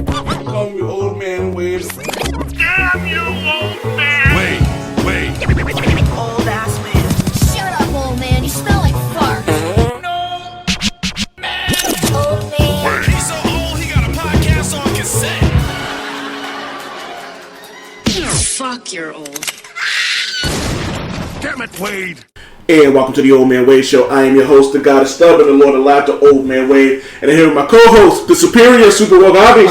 Call me old man Wade. Damn you, old man! Wait. Old ass man. Shut up, old man. You smell like fart. No! Old man. He's so old, he got a podcast on cassette. Fuck, you're old. Damn it, Wade. And welcome to the Old Man Wade Show. I am your host, the God of Stub, and the Lord of Laughter, Old Man Wade. And I'm here with my co-host, the superior Supa Woke, Javi.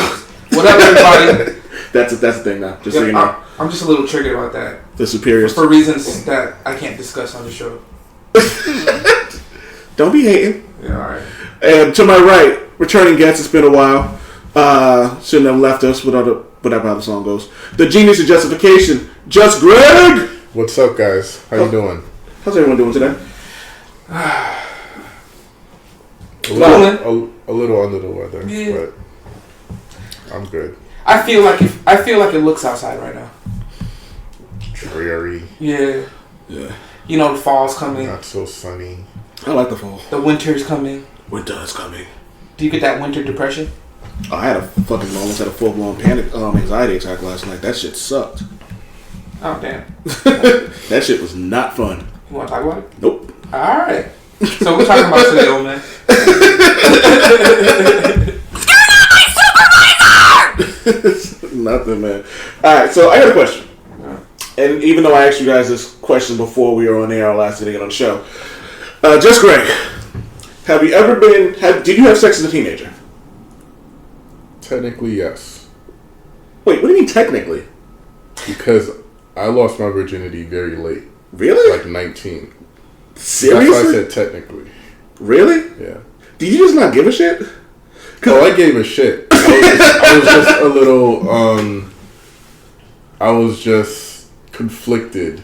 What up, everybody? That's the thing now, just so you know. I'm just a little triggered about that. The superior. For reasons that I can't discuss on the show. Don't be hating. Yeah, alright. And to my right, returning guest, it's been a while. Shouldn't have left us, whatever the song goes. The genius of justification, Just Greg! What's up, guys? How you doing? How's everyone doing today? A little under the weather, Yeah. but I'm good. I feel like it looks outside right now. Dreary, Yeah. Yeah. You know the fall's coming. not so sunny. I like the fall. The winter's coming. Winter is coming. Do you get that winter depression? Oh, I almost had a full-blown panic, anxiety attack last night. That shit sucked. Oh damn. That shit was not fun. You wanna talk about it? Nope. Alright. So we're talking about today, old man. Nothing, man. Alright, so I got a question. And even though I asked you guys this question before we were on air our last day to get on the show, Just Greg, have you ever did you have sex as a teenager? Technically, yes, Wait, what do you mean technically? because I lost my virginity very late, Really? like 19. Seriously? That's why I said technically. Really? Yeah. Did you just not give a shit? Oh, I gave a shit. I was just a little. I was just conflicted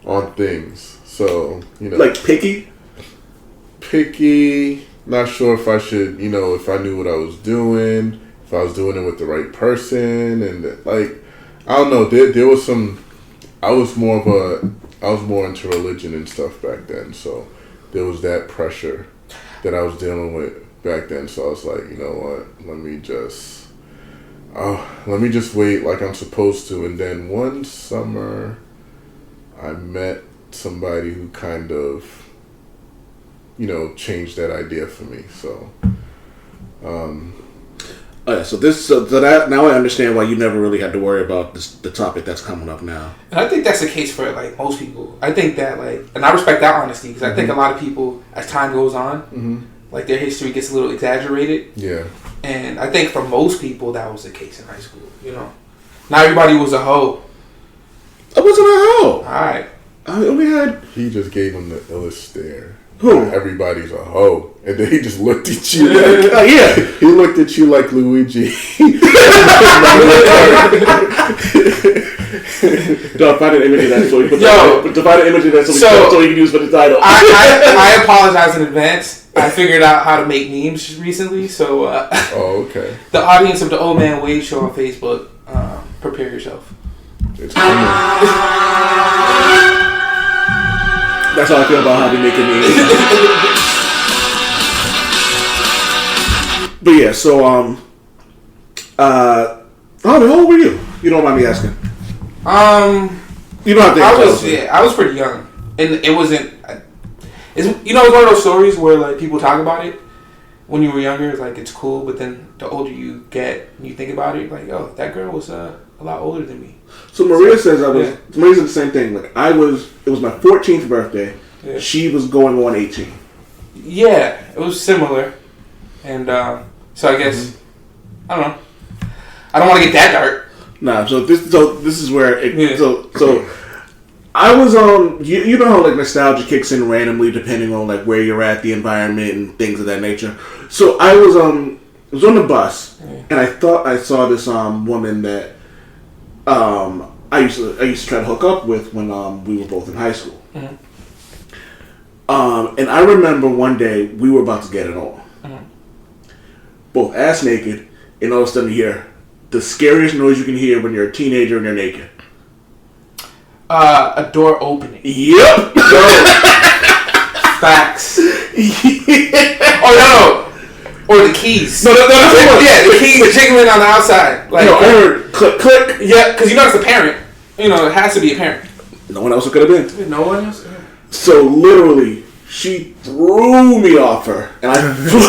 on things. So Like picky? Picky. Not sure if I should, if I knew what I was doing, if I was doing it with the right person, and I don't know. There was some. I was more into religion and stuff back then, so there was that pressure that I was dealing with back then. So I was like, you know what? Let me just wait like I'm supposed to. And then one summer, I met somebody who kind of, changed that idea for me. So, So that now I understand why you never really had to worry about the topic that's coming up now. And I think that's the case for like most people. I think that and I respect that honesty because I think a lot of people, as time goes on, like their history gets a little exaggerated. yeah. And I think for most people that was the case in high school. Not everybody was a hoe. I wasn't a hoe. Alright. I only had. He just gave him the illest stare. Who? Everybody's a hoe. And then he just looked at you like... Oh, yeah. He looked at you like Luigi. Don't find an image of that so we put find an image of that so we can use for the title. I apologize in advance. I figured out how to make memes recently, so Oh, okay. the audience of the Old Man Wade Show on Facebook, prepare yourself. It's coming. That's how I feel about how we making memes. But yeah, so how old were you? You don't mind me asking. You don't have to. I was pretty young, and it wasn't. It's one of those stories where like people talk about it when you were younger. It's like it's cool, but then the older you get, and you think about it, like oh, that girl was a lot older than me. So Maria says I was. Yeah. Maria said the same thing. Like it was my 14th birthday. Yeah. She was going on 18. Yeah, it was similar, and so I guess I don't know. I don't want to get that dark. Nah, so this is where so I was on. You know how like nostalgia kicks in randomly depending on like where you're at, the environment, and things of that nature. So I was on the bus and I thought I saw this woman that I used to try to hook up with when we were both in high school. Mm-hmm. And I remember one day we were about to get it on, both ass naked, and all of a sudden you hear the scariest noise you can hear when you're a teenager and you're naked. A door opening. Yep. Facts. Oh no. Or the keys. No, yeah, the keys jiggling on the outside. Like, no, I heard click, click. Yeah, because you know it's a parent. You know, it has to be a parent. No one else could have been. No one else? So literally, she threw me off her, and I flew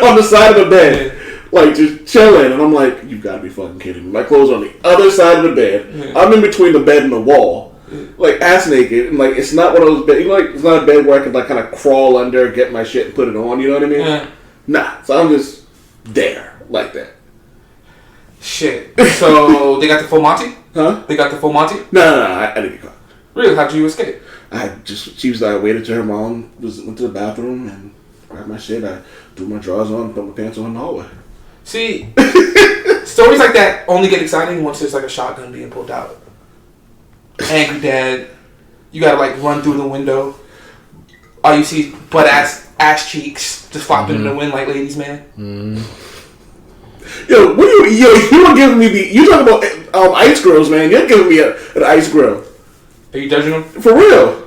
on the side of the bed, like just chilling. And I'm like, "You gotta be fucking kidding me!" My clothes are on the other side of the bed. Yeah. I'm in between the bed and the wall, like ass naked, and like it's not one of those beds. You know, like it's not a bed where I could like kind of crawl under, get my shit, and put it on. You know what I mean? Yeah. Nah. So I'm just there like that. Shit. So they got the full Monty? Huh? They got the full Monty? No. I didn't get caught. Really? How'd you escape? I waited till her mom went to the bathroom and grabbed my shit. I threw my drawers on, put my pants on in the hallway. See, stories like that only get exciting once there's like a shotgun being pulled out. Angry dad. You gotta like run through the window. All you see butt ass cheeks just flopping in the wind like ladies' man. Yo, you were giving me you talking about ice grills, man. You're giving me an ice grill. Are you judging them? For real.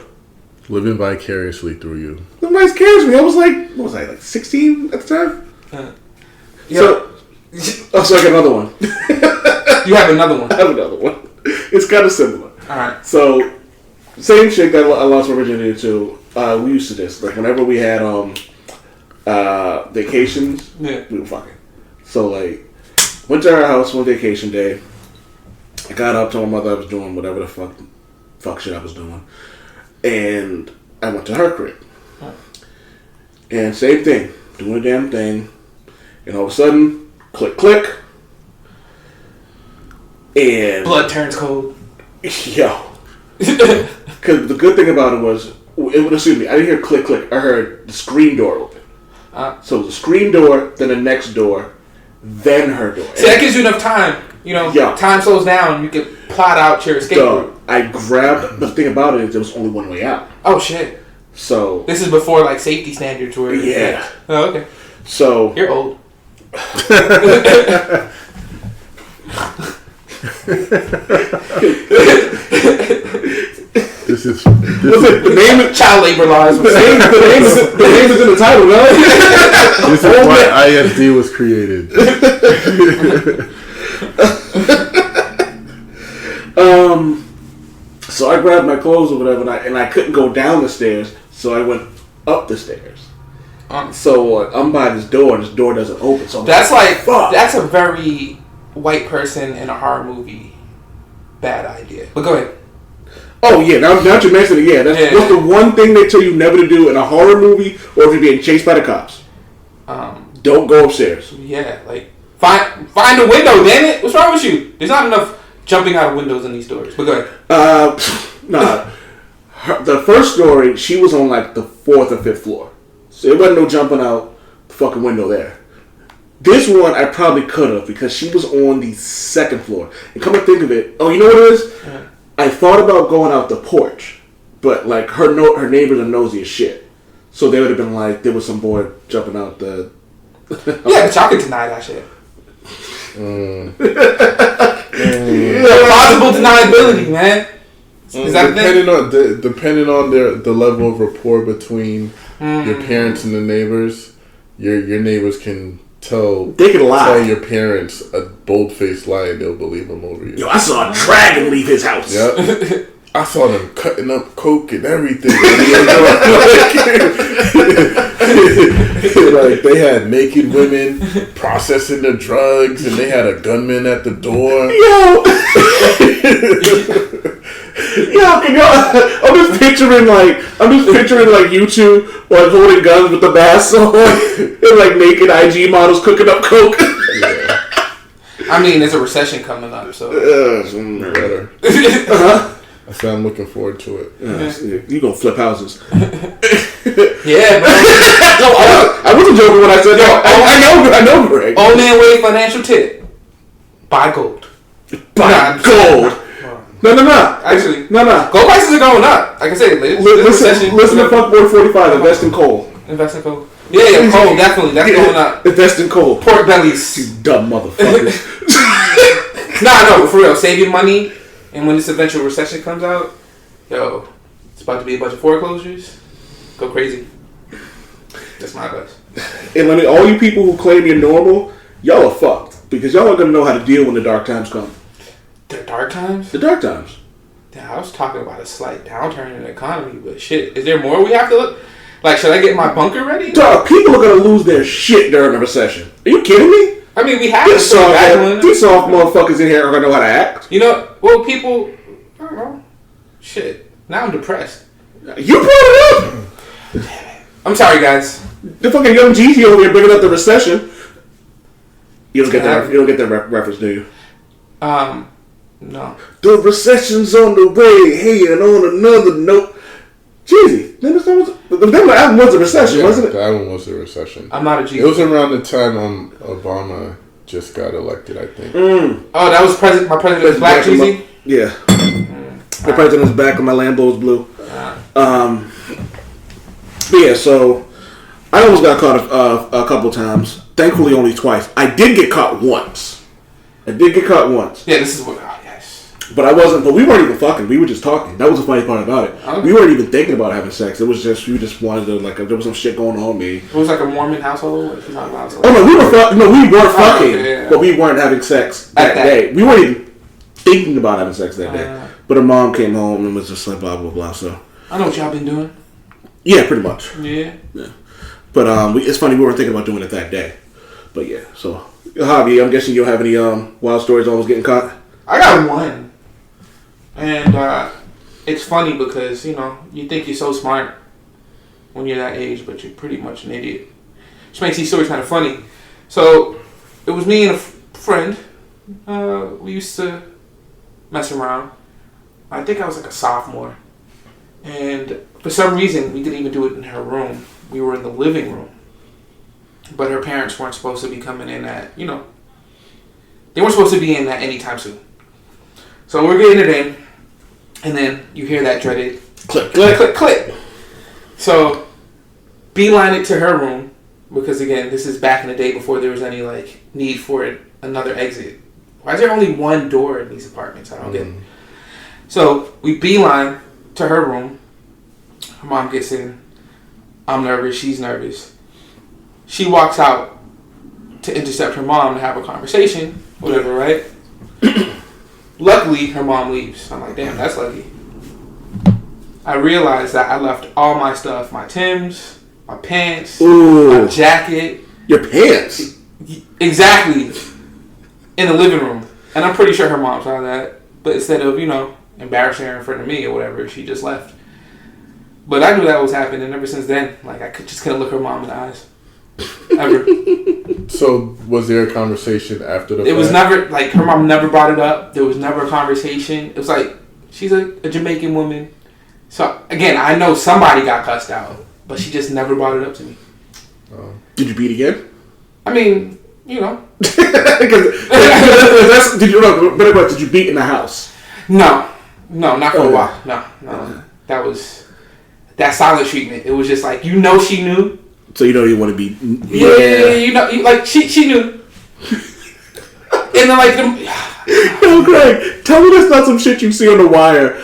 Living vicariously through you. The ice carries me. I was like, what was I, like 16 at the time? Yeah. So I got another one. You have another one? I have another one. It's kind of similar. Alright. So, same chick that I lost my virginity to, we used to this. Like, whenever we had vacations, we were fucking. So, like, went to her house one vacation day. I got up, told my mother I was doing whatever the fuck shit I was doing. And I went to her crib. And same thing. Doing a damn thing. And all of a sudden, click, click. And blood turns cold. Yo. Because the good thing about it was, I didn't hear click, click. I heard the screen door open. So the screen door, then the next door, then her door. See, that gives you enough time. You know, time slows down. You can plot out your escape route. I grabbed, the thing about it is there was only one way out. Oh, shit. So. This is before, like, safety standards were. Yeah. Like, oh, okay. So. You're old. Listen, the name is child labor laws. The name is in the title, no? This is why ISD was created. So I grabbed my clothes or whatever, and I couldn't go down the stairs, so I went up the stairs. So I'm by this door, and this door doesn't open. So that's that's a very white person in a horror movie bad idea. But go ahead. Oh yeah, now you mention it. Yeah, what's the one thing they tell you never to do in a horror movie, or if you're being chased by the cops? Don't go upstairs. Yeah, like find a window. Damn it! What's wrong with you? There's not enough jumping out of windows in these stories. But go ahead. Nah. The first story, she was on like the 4th or 5th floor, so there wasn't no jumping out the fucking window there. This one I probably could have because she was on the 2nd floor. And come to think of it, oh, you know what it is? I thought about going out the porch, but like her neighbors are nosy as shit, so they would have been like, there was some boy jumping out the. Yeah, but y'all can deny that shit. Plausible deniability, man. Is that depending on the level of rapport between your parents and the neighbors, your neighbors can they can lie. Tell your parents a bold-faced lie and they'll believe them over you. Yo, I saw a dragon leave his house. Yep. I saw them cutting up coke and everything. Like they had naked women processing the drugs, and they had a gunman at the door. I'm just picturing like you two like holding guns with the masks on, and like naked IG models cooking up coke. Yeah. I mean, there's a recession coming up, so better. I said I'm looking forward to it. You gonna flip houses? Yeah, bro. No, I wasn't joking when I said I know, Greg. Old man Wade financial tip: buy gold. Buy gold. No. Actually, no. Gold prices are going up. Like I said, listen to Fuckboy 45. Invest in coal. Invest in coal. Yeah, coal definitely. That's going up. Invest in coal. Pork bellies. You dumb motherfuckers. No, for real. Save your money, and when this eventual recession comes out, it's about to be a bunch of foreclosures. Go crazy. That's my advice. And let me, all you people who claim you're normal, y'all are fucked because y'all are gonna know how to deal when the dark times come. The dark times? The dark times. Yeah, I was talking about a slight downturn in the economy, but shit, is there more we have to look? Like, should I get my bunker ready? Dog, people are gonna lose their shit during a recession. Are you kidding me? I mean, we have These soft motherfuckers in here are gonna know how to act. You know, well, people, I don't know. Shit, now I'm depressed. You brought it up. I'm sorry, guys. The fucking young Gigi over here bringing up the recession. You don't get that. You don't get that reference, do you? No. The recession's on the way. Hey, and on another note, Jeezy. The album was a recession, wasn't it? The album was a recession. I'm not a Jeezy. It was around the time Obama just got elected, I think. Oh, that was my president was black Jeezy? Yeah. The president's back and my Lambo's blue. But yeah, so I almost got caught a couple times. Thankfully, only twice. I did get caught once. Yeah, this is what. Oh, yes. But I wasn't. But we weren't even fucking. We were just talking. That was the funny part about it. Okay. We weren't even thinking about having sex. It was just we just wanted to there was some shit going on. Me. It was like a Mormon household. Like, not allowed to, oh no, we were fucking, okay, yeah. but we weren't having sex that day. We weren't even thinking about having sex that day. But her mom came home and was just like blah blah blah. So I know what y'all been doing. Yeah, pretty much. Yeah. But it's funny we weren't thinking about doing it that day. But yeah, so Javi, I'm guessing you don't have any wild stories almost getting caught. I got one, and it's funny because you think you're so smart when you're that age, but you're pretty much an idiot. Which makes these stories kind of funny. So it was me and a friend. We used to mess around. I think I was like a sophomore, and for some reason we didn't even do it in her room. We were in the living room. But her parents weren't supposed to be coming in at, they weren't supposed to be in that anytime soon. So we're getting it in, and then you hear that dreaded click, click, click, click. So beeline it to her room, because again, this is back in the day before there was any need for another exit. Why is there only one door in these apartments? I don't get it. So we beeline to her room. Her mom gets in. I'm nervous. She's nervous. She walks out to intercept her mom to have a conversation, whatever, right? Luckily, her mom leaves. I'm like, damn, that's lucky. I realized that I left all my stuff, my Timbs, my pants, my jacket. Your pants? Exactly. In the living room. And I'm pretty sure her mom saw that. But instead of, embarrassing her in front of me or whatever, she just left. But I knew that was happening, and ever since then, I just couldn't look her mom in the eyes. Ever. So, was there a conversation after the fact? It was never, her mom never brought it up. There was never a conversation. It was she's a Jamaican woman. So, again, I know somebody got cussed out, but she just never brought it up to me. Did you beat again? I mean, Did you beat in the house? No, not for a while. No. That silent treatment. It was just she knew. So you want to be... Yeah, she knew. And then Yo, Greg, tell me that's not some shit you see on The Wire.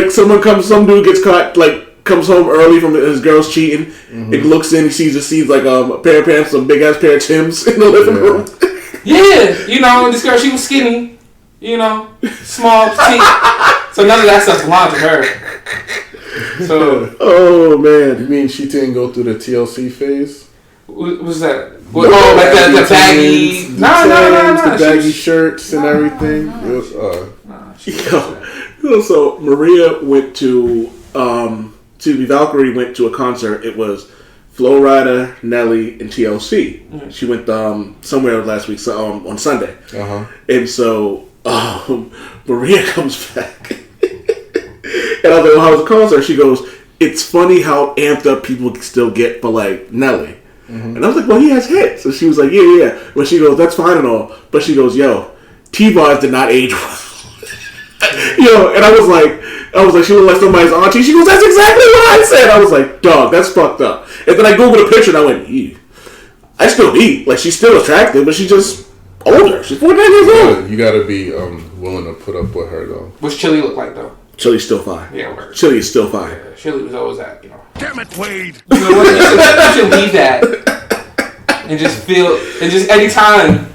Some dude gets caught, comes home early from his girl's cheating, and looks in, he sees a pair of pants, some big-ass pair of Timbs in the living room. Yeah, this girl, she was skinny, small, petite. So none of that stuff belonged to her. So, oh man, you mean she didn't go through the TLC phase? What was that? The baggy, the baggy shirts and everything. So Maria went to Valkyrie went to a concert. It was Flo Rida, Nelly, and TLC. Mm-hmm. She went somewhere last week on Sunday, and so Maria comes back. And I was like, well, how was the concert? She goes, it's funny how amped up people still get for Nelly. Mm-hmm. And I was like, well, he has hits. And she was like, yeah. But she goes, that's fine and all. But she goes, yo, T-Bars did not age well. And I was like, she looked like somebody's auntie. She goes, that's exactly what I said. I was like, dog, that's fucked up. And then I Googled a picture and I went, ew. I still eat. She's still attractive, but she's just older. She's 49 years old. You gotta be willing to put up with her, though. What's Chili look like, though? Chili's still fine. Yeah, Chili is still fine. Yeah, Chili was always that, Damn it, Wade! You should leave that. and just anytime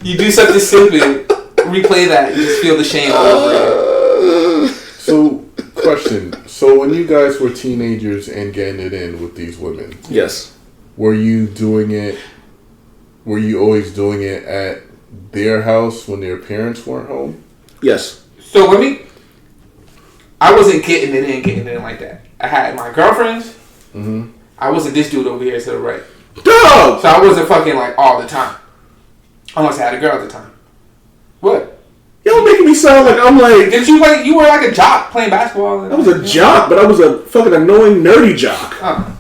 you do something stupid, replay that and just feel the shame all over again. So, question. So, when you guys were teenagers and getting it in with these women, yes, were you doing it? Were you always doing it at their house when their parents weren't home? Yes. So I wasn't getting it in like that. I had my girlfriends. Mm-hmm. I wasn't this dude over here to the right. Dog! So I wasn't fucking like all the time. Unless I had a girl at the time. What? Y'all making me sound like I'm like... Did you play... You were like a jock playing basketball. I was a jock, but I was a fucking annoying, nerdy jock.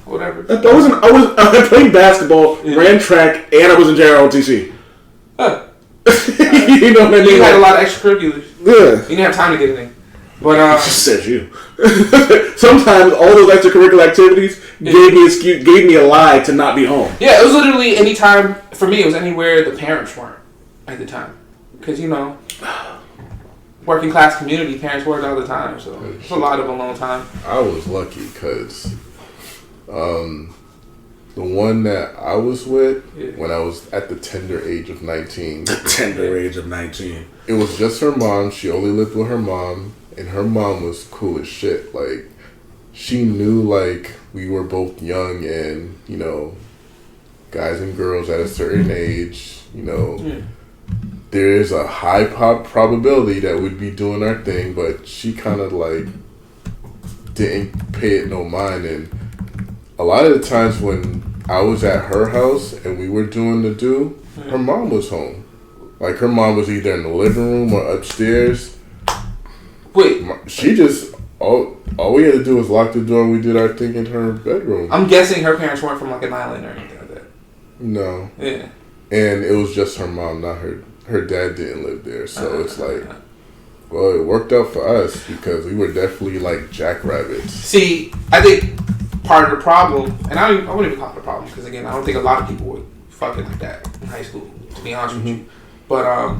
Whatever. I played basketball, ran track, and I was in JROTC. Huh. You know what I mean? You had a lot of extracurriculars. Yeah. You didn't have time to get anything. But, said you. Sometimes all those extracurricular activities gave me a lie to not be home. Yeah, it was literally any time, for me, it was anywhere the parents weren't at the time. Because, working class community, parents worked all the time, so it's a lot of alone time. I was lucky because the one that I was with when I was at the tender age of 19. The tender age of 19. It was just her mom. She only lived with her mom, and her mom was cool as shit. Like, she knew, like, we were both young and, guys and girls at a certain age, there is a high probability that we'd be doing our thing, but she kind of, like, didn't pay it no mind. And a lot of the times when I was at her house and we were doing the do, her mom was home. Like, her mom was either in the living room or upstairs. Wait. She just, all we had to do was lock the door and we did our thing in her bedroom. I'm guessing her parents weren't from, like, an island or anything like that. No. Yeah. And it was just her mom, not her. Her dad didn't live there. So it's like, well, it worked out for us because we were definitely like jackrabbits. See, I think part of the problem, and I wouldn't even call it a problem because, again, I don't think a lot of people were fucking like that in high school, to be honest with you. But, I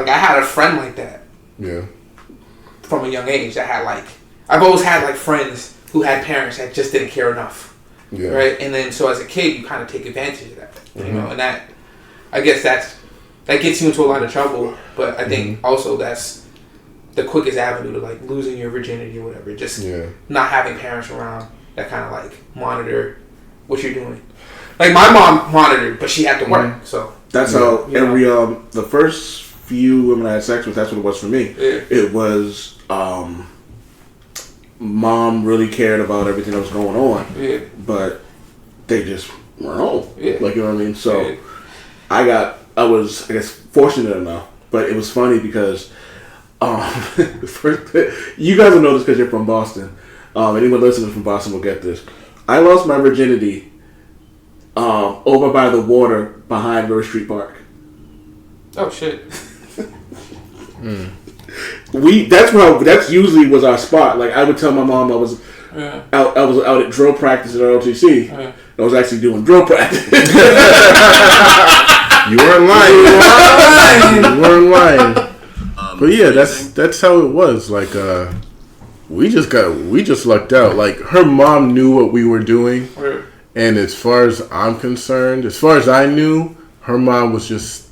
had a friend like that. Yeah. From a young age that had, like, I've always had, like, friends who had parents that just didn't care enough. Yeah. Right? And then, so as a kid, you kind of take advantage of that. And that, I guess that gets you into a lot of trouble. But I think also that's the quickest avenue to, like, losing your virginity or whatever. Just not having parents around that kind of, like, monitor what you're doing. Like, my mom monitored, but she had to work, so. That's how every, the first few women I had sex with, that's what it was for me. Yeah. It was, mom really cared about everything that was going on, but they just weren't home. Yeah. Like, you know what I mean? So, I was, I guess, fortunate enough, but it was funny because, you guys will know this because you're from Boston. Anyone listening from Boston will get this. I lost my virginity over by the water behind River Street Park. Oh shit. That's usually was our spot. Like, I would tell my mom I was out at drill practice at ROTC. I was actually doing drill practice. You weren't lying. You weren't lying. But yeah, that's how it was. Like, we just lucked out. Like, her mom knew what we were doing, and as far as I'm concerned, as far as I knew, her mom was just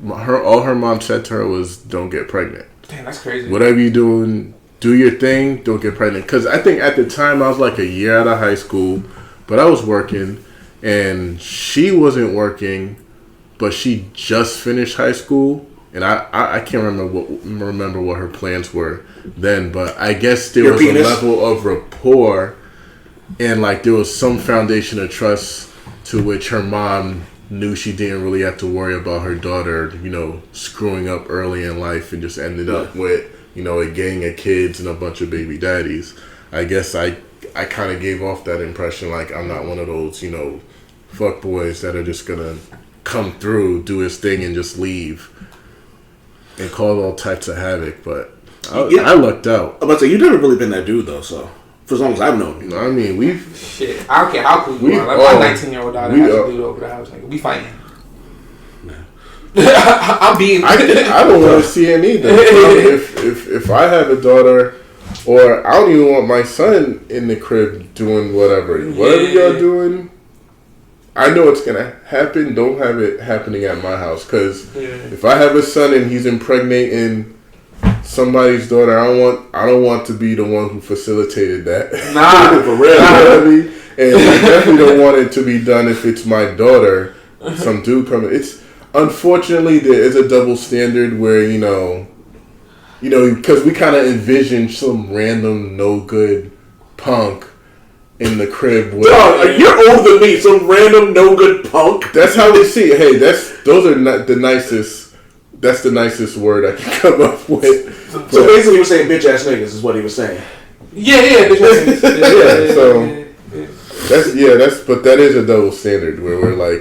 all her mom said to her was, "Don't get pregnant." Damn, that's crazy. Whatever you're doing, do your thing. Don't get pregnant. Because I think at the time I was like a year out of high school, but I was working, and she wasn't working, but she just finished high school. And I can't remember what her plans were then, but I guess there was a level of rapport, and like there was some foundation of trust to which her mom knew she didn't really have to worry about her daughter, screwing up early in life and just ended up with, a gang of kids and a bunch of baby daddies. I guess I kind of gave off that impression, like I'm not one of those, fuck boys that are just gonna come through, do his thing, and just leave. And cause all types of havoc, but I lucked out. I'm about to say, you've never really been that dude, though, so. For as long as I've known you. I mean, Shit, I don't care how cool you are. Like, my 19-year-old daughter has a dude over the house. Like, we fighting. No. I'm being... I don't want to see him either. If I have a daughter, or I don't even want my son in the crib doing whatever. Whatever y'all doing, I know it's gonna happen. Don't have it happening at my house, because if I have a son and he's impregnating somebody's daughter, I don't want to be the one who facilitated that. Nah, for real. You know what I mean? And I definitely don't want it to be done if it's my daughter. Some dude coming. It's unfortunately there is a double standard where you know, because we kind of envision some random no good punk in the crib. Dog, you're older than me. Some random no good punk. That's how we see it. Hey, those are not the nicest. That's the nicest word I can come up with. So basically, he was saying bitch ass niggas is what he was saying. Yeah, bitch ass niggas. So but that is a double standard where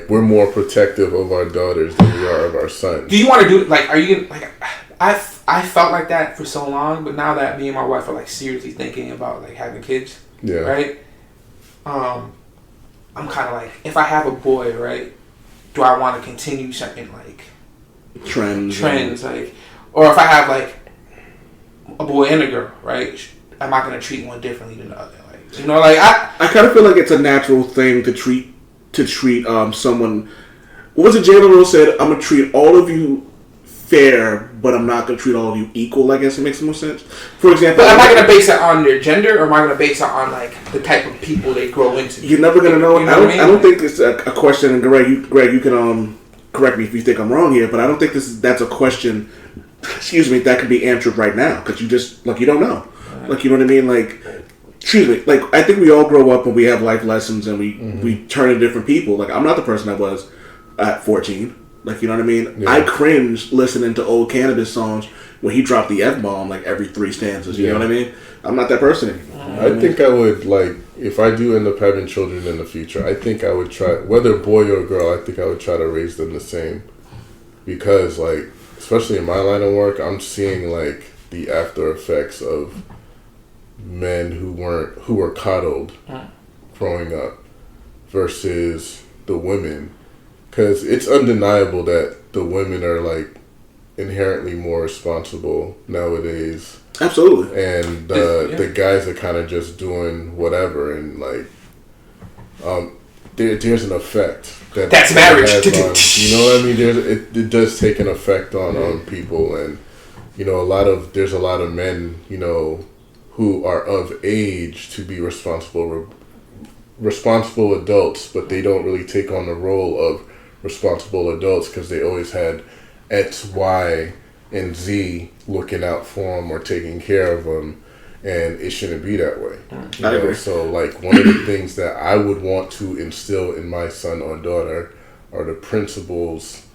we're more protective of our daughters than we are of our sons. Do you want to do like? Are you like? I felt like that for so long, but now that me and my wife are like seriously thinking about like having kids, right? I'm kind of like, if I have a boy, right? Do I want to continue certain like trends, like, or if I have like a boy and a girl, right? Am I gonna treat one differently than the other? Like, you know, like I kind of feel like it's a natural thing to treat someone. What was it? Jalen Rose said, "I'm gonna treat all of you fair, but I'm not gonna treat all of you equal." I guess it makes the most sense. For example, but am I gonna base it on their gender, or am I gonna base it on like the type of people they grow into? You're never gonna know. I don't think it's a question. And Greg, you can correct me if you think I'm wrong here, but I don't think that's a question. Excuse me, that could be answered right now because you just you don't know. Like, you know what I mean? Like, excuse me. Like, I think we all grow up and we have life lessons and we turn into different people. Like, I'm not the person I was at 14. Like, you know what I mean? Yeah. I cringe listening to old Cannabis songs when he dropped the F-bomb like every 3 stanzas. You know what I mean? I'm not that person anymore. I think I would, like, if I do end up having children in the future, I think I would try, whether boy or girl, I think I would try to raise them the same. Because, like, especially in my line of work, I'm seeing, like, the after effects of men who were coddled growing up versus the women. Because it's undeniable that the women are, like, inherently more responsible nowadays. Absolutely. And the guys are kind of just doing whatever. And, like, there's an effect. That's marriage. You know what I mean? It does take an effect on people. And, you know, there's a lot of men, you know, who are of age to be responsible adults, but they don't really take on the role of responsible adults because they always had X, Y, and Z looking out for them or taking care of them, and it shouldn't be that way. I agree. So, like, one of the things that I would want to instill in my son or daughter are the principles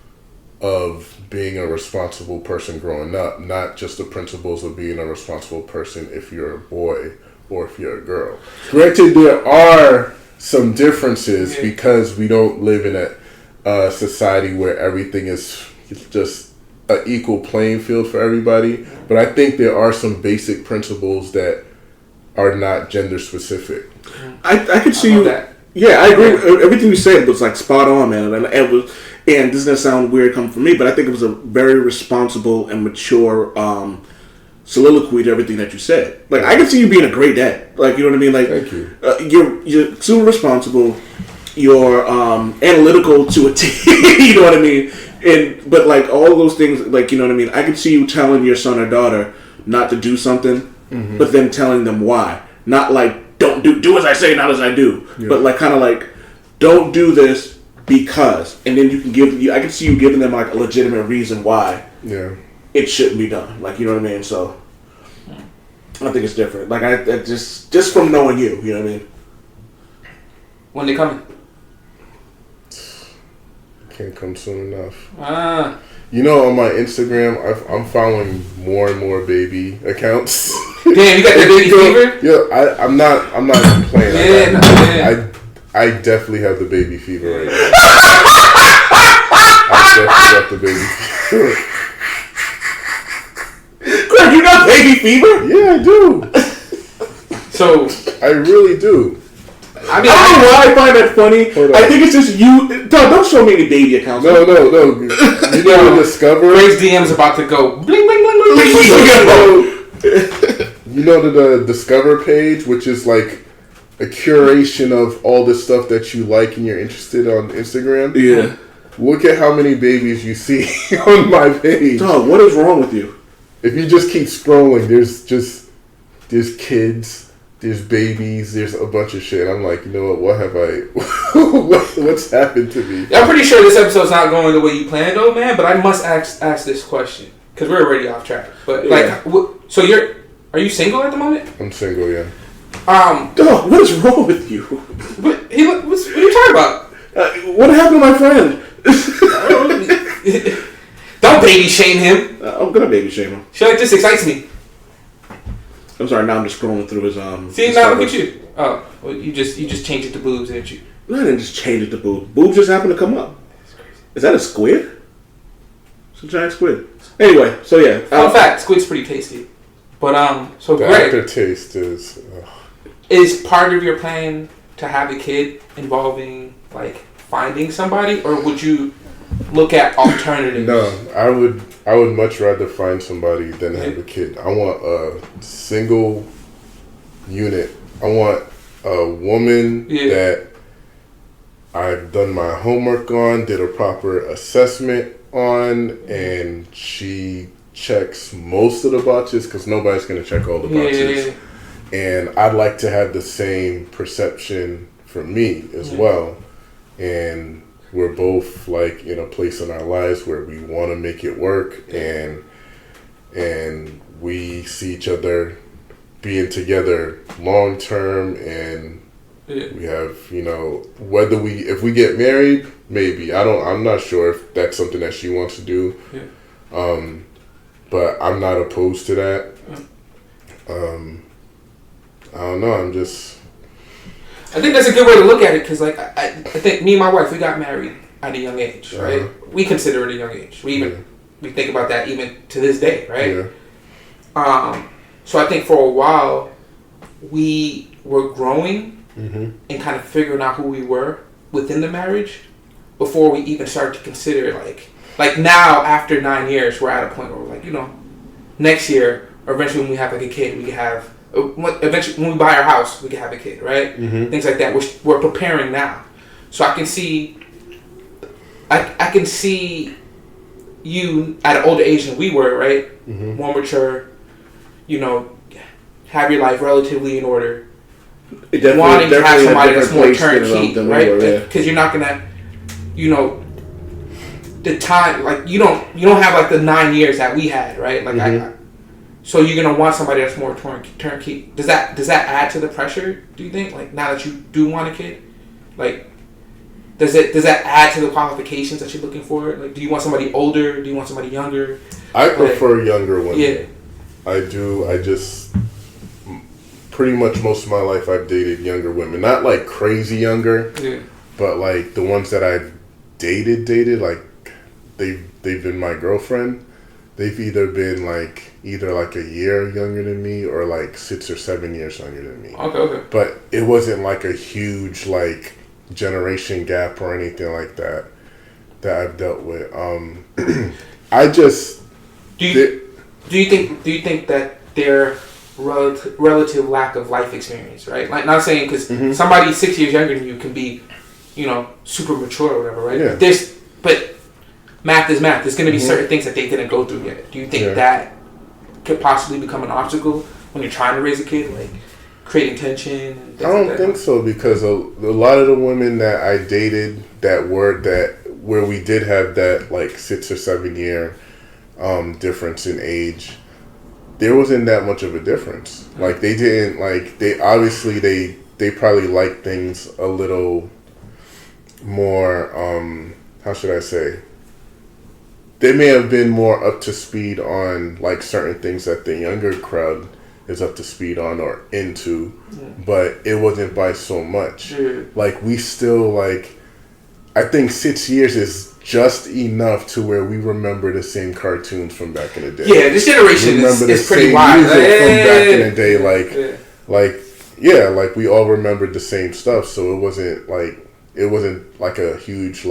of being a responsible person growing up, not just the principles of being a responsible person if you're a boy or if you're a girl. Granted, there are some differences because we don't live in a society where everything is just an equal playing field for everybody, but I think there are some basic principles that are not gender specific. I could see you. That. Yeah, I agree. Everything you said was like spot on, man. And this doesn't sound weird coming from me, but I think it was a very responsible and mature soliloquy to everything that you said. Like, I can see you being a great dad. Like, you know what I mean? Like, thank you. You're super responsible. You're analytical to a T. You know what I mean? But like all those things, like, you know what I mean? I can see you telling your son or daughter not to do something, but then telling them why. Not like, don't do as I say, not as I do. Yeah. But like, kind of like, don't do this because, and then I can see you giving them like a legitimate reason why it shouldn't be done. Like, you know what I mean? So I think it's different. Like, I just from knowing you know what I mean? When they coming? Can't come soon enough. You know, on my Instagram, I'm following more and more baby accounts. Damn, you got the baby fever? Yeah, I'm not complaining. I definitely have the baby fever right now. I definitely got the baby fever. Greg, you got baby fever? Yeah, I do. So I really do. I don't know why I find that funny. I think it's just you. Don't show me any baby accounts. No. You know, Discover. Greg's DM's about to go bling bling bling bling. You know the Discover page, which is like a curation of all the stuff that you like and you're interested on Instagram. Yeah. Look at how many babies you see on my page. Dog, what is wrong with you? If you just keep scrolling, there's kids, there's babies, there's a bunch of shit. I'm like, you know what have I, what's happened to me? I'm pretty sure this episode's not going the way you planned, though, man. But I must ask this question because we're already off track. But so are you single at the moment? I'm single, yeah. Dog, what is wrong with you? What are you talking about? What happened to my friend? Don't baby shame him. I'm gonna baby shame him. Shit like this excites me. I'm sorry. Now I'm just scrolling through his See, his now photos. look at you. Oh, well, you just changed it to boobs, didn't you? No, I didn't just change it to boobs. Boobs just happened to come up. That's crazy. Is that a squid? It's a giant squid. Anyway, so yeah. Fun fact: squid's pretty tasty. But so The Greg, aftertaste is. is part of your plan to have a kid involving like finding somebody, or would you look at alternatives? No, I would much rather find somebody than have a kid. I want a single unit. I want a woman that I've done my homework on, did a proper assessment on, and she checks most of the boxes because nobody's going to check all the boxes. Yeah. And I'd like to have the same perception for me as well. And we're both like in a place in our lives where we want to make it work, and we see each other being together long term, and we have, you know, if we get married, maybe I'm not sure if that's something that she wants to do. But I'm not opposed to that. I don't know. I think that's a good way to look at it because, like, I think me and my wife, we got married at a young age, right? We consider it a young age. We think about that even to this day, right? Yeah. So I think for a while we were growing and kind of figuring out who we were within the marriage before we even started to consider like now after 9 years we're at a point where we're like, you know, next year or eventually when we have like a kid, we can have. Eventually, when we buy our house, we can have a kid, right? Things like that. We're preparing now, so I can see. I can see you at an older age than we were, right? More mature, you know, have your life relatively in order. Wanting to have somebody that's more turnkey, right? Because you're not gonna, you know, the time like you don't have like the 9 years that we had, right? Like so you're gonna want somebody that's more turnkey. Does that add to the pressure? Do you think? Like now that you do want a kid, like does that add to the qualifications that you're looking for? Like, do you want somebody older? Do you want somebody younger? I prefer younger women. Yeah, I do. I just pretty much most of my life I've dated younger women. Not like crazy younger, but like the ones that I've dated like they've been my girlfriend. They've either been like a year younger than me or like 6 or 7 years younger than me. Okay. But it wasn't like a huge like generation gap or anything like that I've dealt with. I just do you think that their relative lack of life experience, right? Like not saying because somebody 6 years younger than you can be, you know, super mature or whatever, right? Yeah. But math is math. There's going to be certain things that they didn't go through yet. Do you think that could possibly become an obstacle when you're trying to raise a kid, like creating tension? And I don't think so, because a lot of the women that I dated where we did have that like 6 or 7 year difference in age, there wasn't that much of a difference. Like they didn't they probably liked things a little more. How should I say? They may have been more up to speed on like certain things that the younger crowd is up to speed on or into, but it wasn't by so much. Like we still I think 6 years is just enough to where we remember the same cartoons from back in the day. Yeah, this generation is pretty wild. From back in the day, like we all remembered the same stuff, so it wasn't like a huge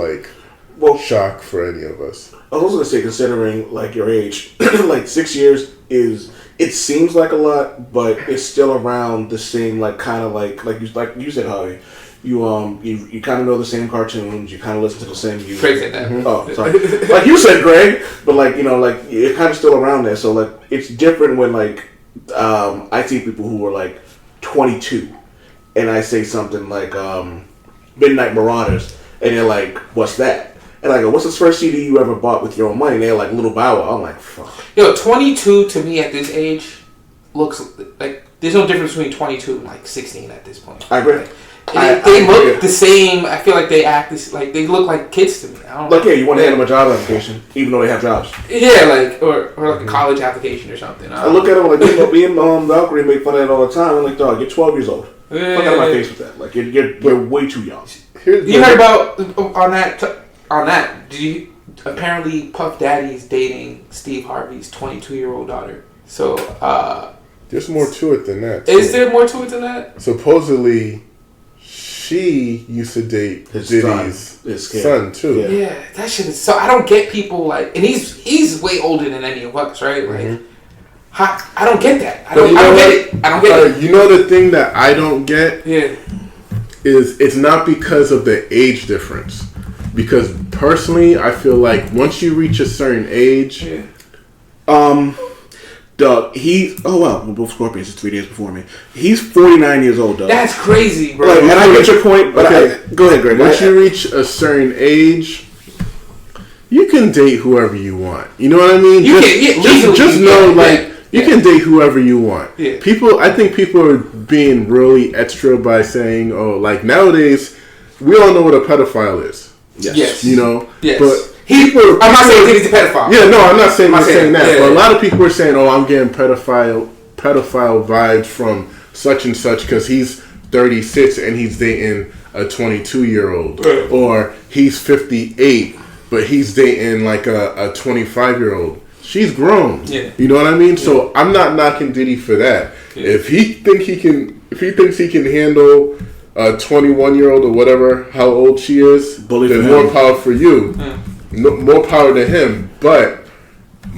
shock for any of us. I was going to say, considering like your age, like 6 years is it seems like a lot, but it's still around the same like kind of like you said, Javi. You kind of know the same cartoons. You kind of listen to the same music. Greg said that. Oh, sorry. Like you said, Greg, but like like you're kind of still around there. So like it's different when like I see people who are like 22, and I say something like Midnight Marauders, and they're like, "What's that?" And I go, "What's the first CD you ever bought with your own money?" And they're like, "Little Bow Wow." I'm like, "Fuck." Yo, 22 to me at this age looks like there's no difference between 22 and like 16 at this point. I agree. They look the same. I feel like they act like they look like kids to me. I don't like know. yeah, you want to hand them a job application, even though they have jobs. Yeah, like or like a college application or something. I look at them like me and Valkyrie make fun of that all the time. I'm like, dog, you're 12 years old. Fuck out of my face with that. Like you're way too young. You heard about on that? Did you apparently Puff Daddy's dating Steve Harvey's 22-year-old daughter? So there's more to it than that. Is there more to it than that? Supposedly, she used to date His Diddy's son too. Yeah, that shit is so. I don't get people like, and he's way older than any of us, right? Like, I don't get that. I don't get it. I don't get it. You know the thing that I don't get? Yeah. Is it's not because of the age difference. Because personally, I feel like once you reach a certain age, Doug, we're both Scorpions. It's 3 days before me. He's 49 years old, Doug. That's crazy, bro. Like, and I get your point, but go ahead, Greg. Once you reach a certain age, you can date whoever you want. You know what I mean? You can date whoever you want. Yeah. I think people are being really extra by saying, "Oh, like nowadays, we all know what a pedophile is." Yes. You know. Yes. But I'm not saying he's a pedophile. Yeah, no, I'm not saying that. Yeah, but a lot of people are saying, "Oh, I'm getting pedophile vibes from such and such because he's 36 and he's dating a 22-year-old, or he's 58 but he's dating like a 25-year-old." She's grown. Yeah. You know what I mean? Yeah. So I'm not knocking Diddy for that. Yeah. If he thinks he can handle a 21-year-old or whatever, how old she is, then more power for you. Yeah. No, more power to him. But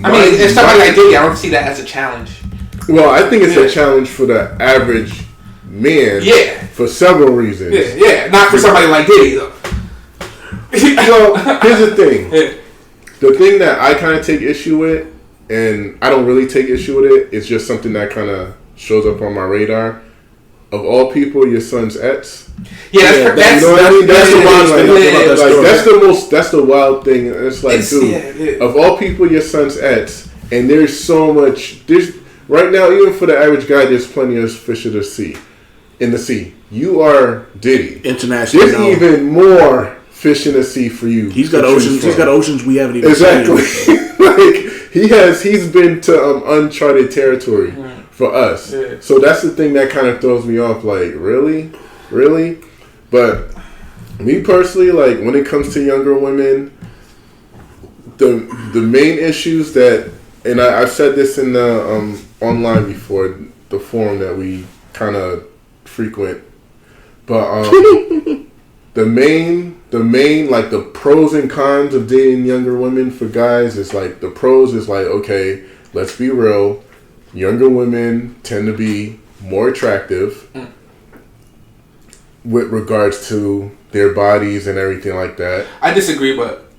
I mean, if somebody like Diddy, I don't see that as a challenge. Well, I think it's a challenge for the average man. Yeah. For several reasons. Yeah. Not for somebody like Diddy though. So here's the thing. Yeah. The thing that I kind of take issue with, and I don't really take issue with it, it's just something that kind of shows up on my radar. Of all people, your son's ex. Yeah, that's the wild thing. That's the wild thing. It's like, dude, of all people, your son's ex, and there's so much. Right now, even for the average guy, there's plenty of fish in the sea. You are Diddy. International. There's even more fish in the sea for you. He's got oceans. He's got oceans we haven't even seen. Like he's been to uncharted territory for us. Yeah. So that's the thing that kind of throws me off. Like, really. But me personally, like when it comes to younger women, the main issues that, and I've said this in the online before, the forum that we kind of frequent, but the main like the pros and cons of dating younger women for guys is like, the pros is like, okay, let's be real, younger women tend to be more attractive with regards to their bodies and everything like that. I disagree, but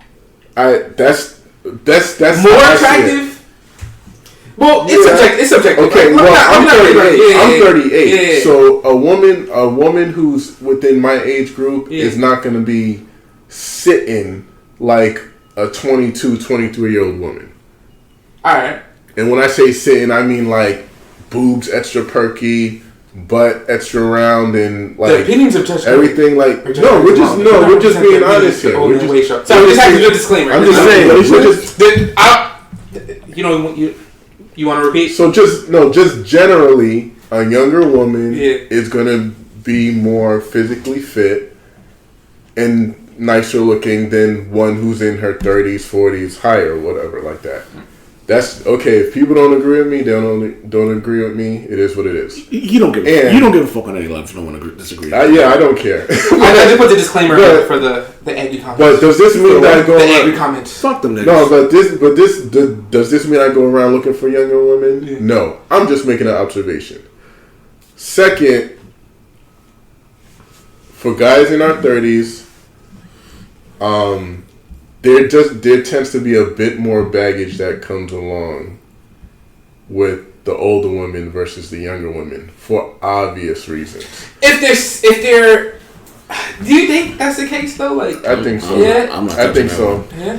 that's more attractive. Well, it's subjective. Okay, I'm 38. Yeah. So a woman who's within my age group is not going to be sitting like a 22, 23-year-old woman. All right. And when I say sitting, I mean like boobs extra perky, butt extra round, and like the opinions of just everything. Like we're just being honest here. So just have to do a disclaimer. I'm just saying. You want to repeat? So just generally, a younger woman is gonna be more physically fit and nicer looking than one who's in her 30s, 40s, higher, whatever like that. That's okay. If people don't agree with me, they don't agree with me. It is what it is. You don't give a fuck on any level if no one disagrees. Yeah, I don't care. I just put the disclaimer for the angry comments. But does this mean that I go the around, angry comments? Fuck them niggas. No, does this mean I go around looking for younger women? Yeah. No, I'm just making an observation. Second, for guys in our 30s, there tends to be a bit more baggage that comes along with the older women versus the younger women for obvious reasons. If they're, do you think that's the case though? Like, I think so. Yeah, I think so. Yeah,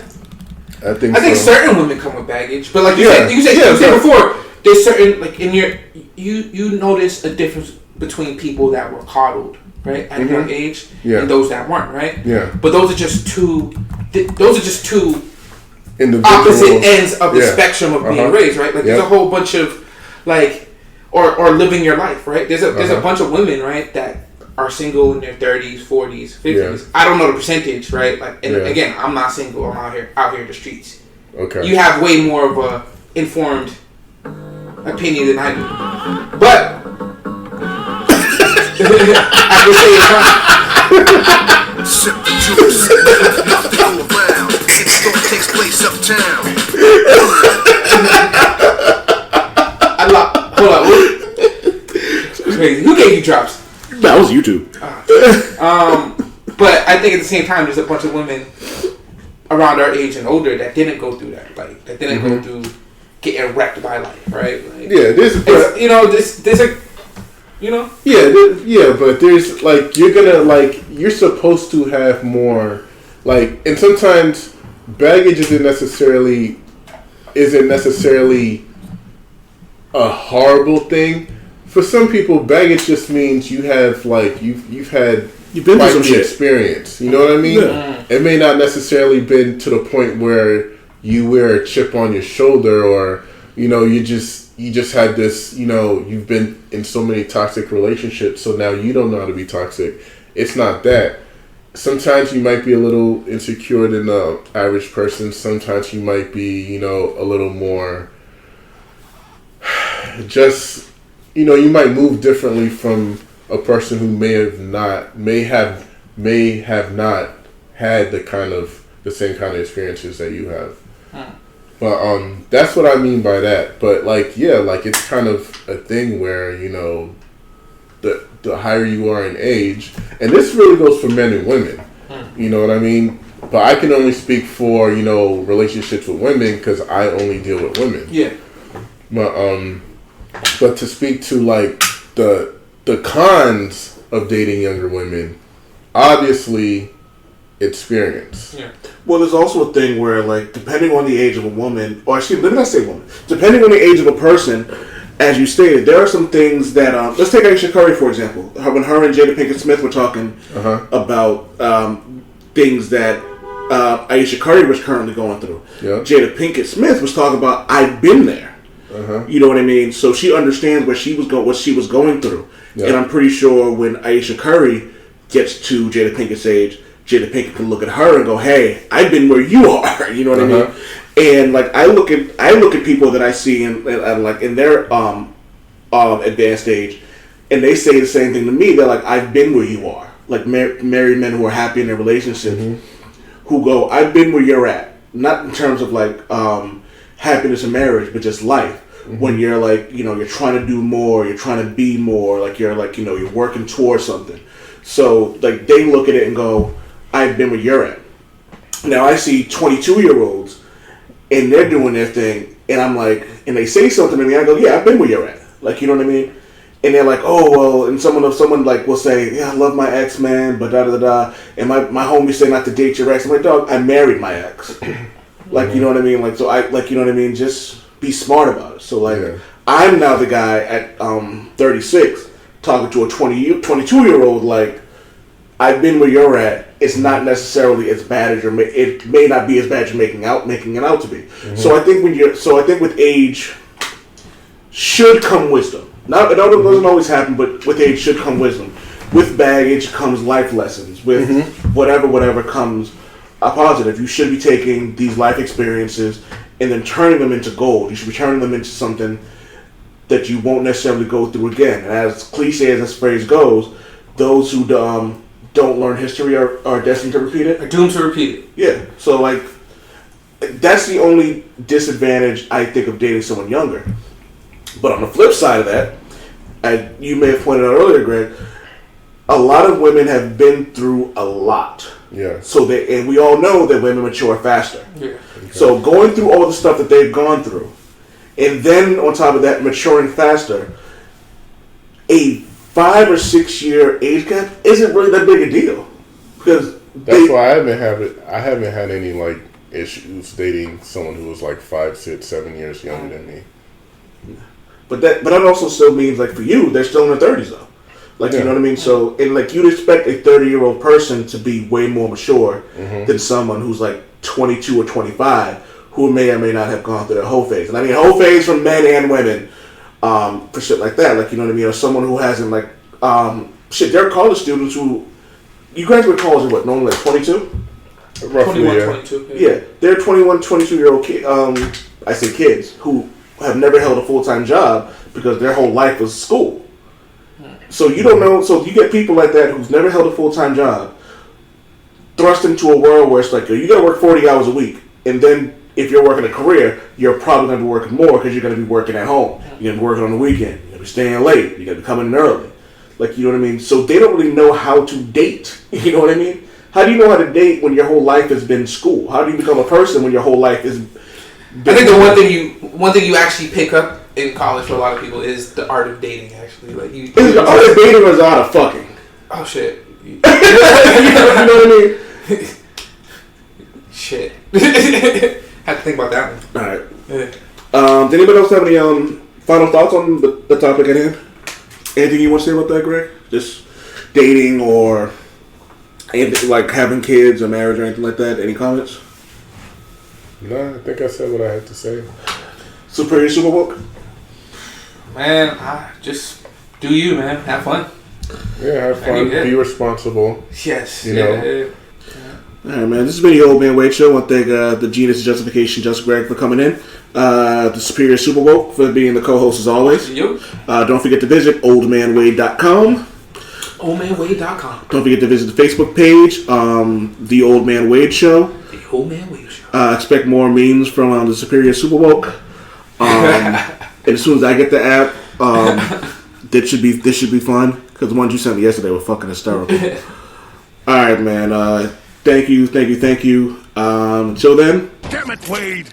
I think certain women come with baggage, but like you said before, there's certain like in your you notice a difference between people that were coddled, right, at your age, and those that weren't, right? Yeah. But those are just two individuals. opposite ends of the spectrum of being raised, right? Like there's a whole bunch of like or living your life, right? There's a bunch of women, right, that are single in their 30s, 40s, 50s. Yeah. I don't know the percentage, right? Like, and again, I'm not single. I'm out here in the streets. Okay. You have way more of a informed opinion than I do, but I can say it's fine. Sip the juice, nothing go around. It still takes place uptown. Hold on, what? Crazy. Who gave you drops? That was YouTube. But I think at the same time, there's a bunch of women around our age and older that didn't go through that. Like that didn't go through getting wrecked by life, right? Like, there's a but there's like you're supposed to have more like, and sometimes baggage isn't necessarily a horrible thing. For some people, baggage just means you have like you've been through some shit experience. You know what I mean? Yeah. It may not necessarily been to the point where you wear a chip on your shoulder, or you just had this. You've been in so many toxic relationships, so now you don't know how to be toxic. It's not that. Sometimes you might be a little insecure than the average person. Sometimes you might be, a little more. Just. You might move differently from a person who may have not had the same kind of experiences that you have. But that's what I mean by that. But it's kind of a thing where the higher you are in age, and this really goes for men and women. You know what I mean? But I can only speak for relationships with women because I only deal with women. Yeah. But to speak to the cons of dating younger women, obviously experience. Yeah. Well, there's also a thing where depending on the age of a woman, or actually, let me not say woman, depending on the age of a person, as you stated, there are some things that let's take Aisha Curry for example. When her and Jada Pinkett Smith were talking about things that Aisha Curry was currently going through. Yeah. Jada Pinkett Smith was talking about, I've been there. You know what I mean? So she understands what she was going through. Yeah. And I'm pretty sure when Aisha Curry gets to Jada Pinkett's age, Jada Pinkett can look at her and go, "Hey, I've been where you are." You know what I mean? And I look at people that I see in their advanced age, and they say the same thing to me. They're like, "I've been where you are." Like married men who are happy in their relationships, who go, "I've been where you're at." Not in terms of happiness in marriage, but just life. When you're you're trying to do more, you're trying to be more, you're working towards something. So they look at it and go, I've been where you're at. Now I see 22-year-olds and they're doing their thing, and I'm like, and they say something to me, I go, yeah, I've been where you're at. You know what I mean? And they're like, oh well, and someone will say, yeah, I love my ex, man, but da da da. And my homie say not to date your ex. I'm like, dog, I married my ex. You know what I mean? So I you know what I mean? Just be smart about it. So I'm now the guy at 36 talking to a 22-year-old I've been where you're at. It's not necessarily as bad as it may not be as bad as you're making it out to be. So I think with age should come wisdom. Now it doesn't always happen, but with age should come wisdom. With baggage comes life lessons. With whatever comes a positive. You should be taking these life experiences and then turning them into gold. You should be turning them into something that you won't necessarily go through again. And as cliche as this phrase goes, those who don't learn history are destined to repeat it. Are doomed to repeat it. Yeah. So like, that's the only disadvantage I think of dating someone younger. But on the flip side of that, as you may have pointed out earlier, Greg, a lot of women have been through a lot. Yeah. And we all know that women mature faster. Yeah. Okay. So going through all the stuff that they've gone through, and then on top of that, maturing faster, a 5 or 6 year age gap isn't really that big a deal, because that's why I haven't had any like issues dating someone who was like 5, 6, 7 years younger than me. But that also still means, like, for you, they're still in their 30s though. Like, you know what I mean? So, and like, you'd expect a 30-year-old person to be way more mature than someone who's like 22 or 25, who may or may not have gone through their whole phase. And I mean, whole phase for men and women, for shit like that. Like, you know what I mean? Or someone who hasn't, like, there are college students who, you graduate college at what, normally like 22? Roughly, 21, yeah. 22. Yeah, they're 21, 22-year-old I say kids, who have never held a full-time job because their whole life was school. So you don't know, so you get people like that who's never held a full-time job, thrust into a world where it's like, you gotta work 40 hours a week, and then if you're working a career, you're probably gonna be working more because you're gonna be working at home. You're gonna be working on the weekend. You're gonna be staying late. You're gonna be coming in early. Like, you know what I mean? So they don't really know how to date. You know what I mean? How do you know how to date when your whole life has been school? How do you become a person when your whole life is? I think the one thing you actually pick up in college for a lot of people is the art of dating. Actually, like Is it the art of dating or is the art of fucking? Oh shit! You know what I mean? Shit. Had to think about that one. All right. Yeah. Did anybody else have any final thoughts on the topic at hand? Anything you want to say about that, Greg? Just dating or anything, like having kids or marriage or anything like that? Any comments? No, I think I said what I had to say. Superior Supa Woke? Man, just do you, man. Have fun. Yeah, have fun. Be responsible. Yes. You know. Yeah. All right, man. This has been the Old Man Wade Show. I want to thank the Genius Justification, Just Greg, for coming in. The Superior Supa Woke for being the co-host as always. Yep. Don't forget to visit oldmanwade.com. Oldmanwade.com. Don't forget to visit the Facebook page, The Old Man Wade Show. The Old Man Wade Show. Expect more memes from the Superior Supa Woke. And as soon as I get the app, this should be fun, because the ones you sent me yesterday were fucking hysterical. All right, man. Thank you. Until then. Damn it, Wade!